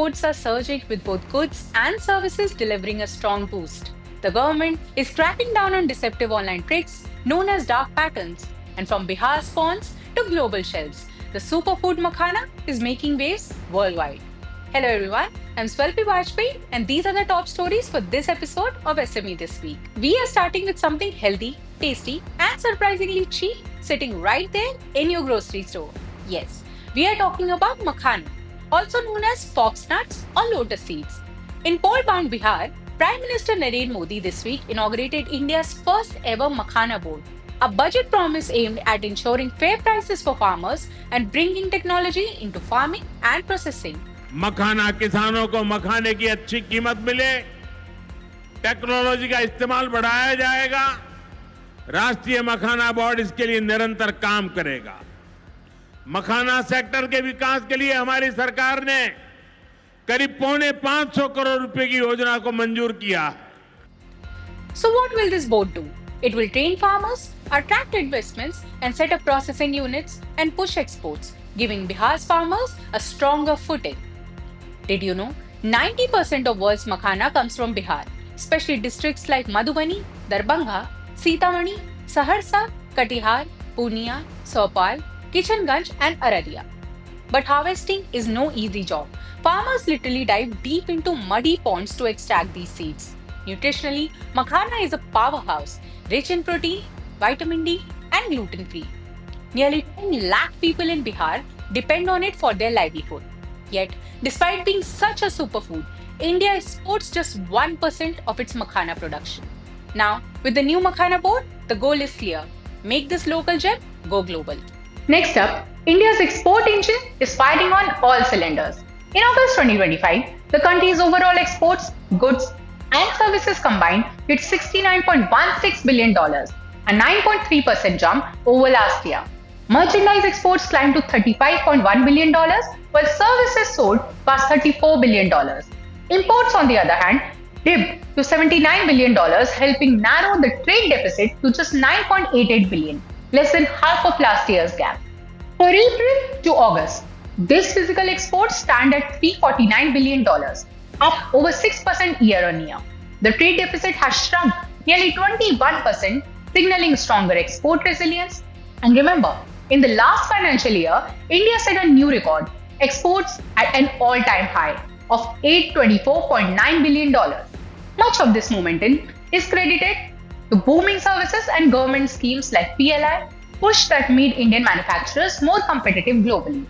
exports are surging with both goods and services delivering a strong boost. The government is cracking down on deceptive online tricks known as dark patterns. And from Bihar's ponds to global shelves, the superfood Makhana is making waves worldwide. Hello everyone, I'm Swalpi Bajpai and these are the top stories for this episode of SME This Week. We are starting with something healthy, tasty and surprisingly cheap sitting right there in your grocery store. Yes, we are talking about Makhana, also known as fox nuts or lotus seeds. In pole-bound Bihar, Prime Minister Narendra Modi this week inaugurated India's first ever Makhana board, a budget promise aimed at ensuring fair prices for farmers and bringing technology into farming and processing. मखाना किसानों को मखाने की अच्छी कीमत मिले, technology का इस्तेमाल बढ़ाया जाएगा, राष्ट्रीय मखाना बोर्ड इसके लिए निरंतर काम करेगा। मखाना सेक्टर के विकास के लिए हमारी सरकार ने करीब ₹550 करोड़ की योजना को मंजूर किया। So what will this board do? It will train farmers, attract investments and set up processing units and push exports, giving Bihar's farmers a stronger footing. Did you know 90% of world's makhana comes from Bihar, especially districts like Madhubani, Darbhanga, Sitamarhi, Saharsa, Katihar, Purnia, Saupal, Kishanganj and Araria. But harvesting is no easy job. Farmers literally dive deep into muddy ponds to extract these seeds. Nutritionally, makhana is a powerhouse, rich in protein, vitamin D and gluten-free. Nearly 10 lakh people in Bihar depend on it for their livelihood. Yet, despite being such a superfood, India exports just 1% of its makhana production. Now, with the new makhana board, the goal is clear. Make this local gem go global. Next up, India's export engine is firing on all cylinders. In August 2025, the country's overall exports, goods and services combined hit $69.16 billion, a 9.3% jump over last year. Merchandise exports climbed to $35.1 billion, while services sold past $34 billion. Imports, on the other hand, dipped to $79 billion, helping narrow the trade deficit to just $9.88 billion, less than half of last year's gap. For April to August, this physical exports stand at $349 billion, up over 6% year-on-year. The trade deficit has shrunk nearly 21%, signaling stronger export resilience. And remember, in the last financial year, India set a new record, exports at an all-time high of $824.9 billion. Much of this momentum is credited to booming services and government schemes like PLI, push that made Indian manufacturers more competitive globally.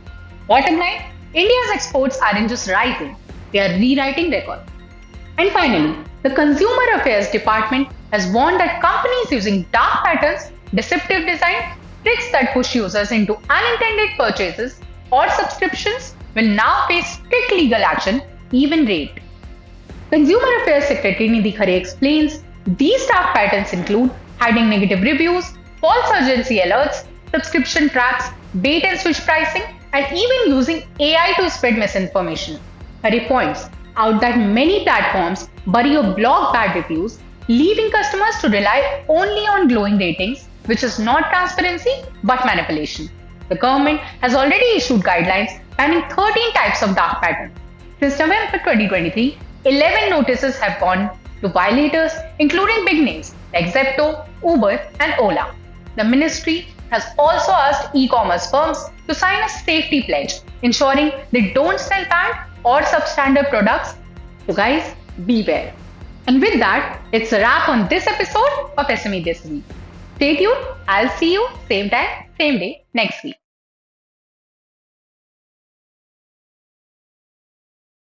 Bottom line, India's exports aren't just rising, they are rewriting records. And finally, the Consumer Affairs Department has warned that companies using dark patterns, deceptive design, tricks that push users into unintended purchases or subscriptions will now face strict legal action, even raid. Consumer Affairs Secretary Nidhi Khare explains these dark patterns include hiding negative reviews, false urgency alerts, subscription traps, bait and switch pricing, and even using AI to spread misinformation. Khare points out that many platforms bury or block bad reviews, leaving customers to rely only on glowing ratings, which is not transparency but manipulation. The government has already issued guidelines banning 13 types of dark patterns. Since November 2023, 11 notices have gone to violators, including big names like Zepto, Uber, and Ola. The ministry has also asked e-commerce firms to sign a safety pledge, ensuring they don't sell bad or substandard products. So guys, beware. And with that, it's a wrap on this episode of SME This Week. Stay tuned. I'll see you same time, same day next week.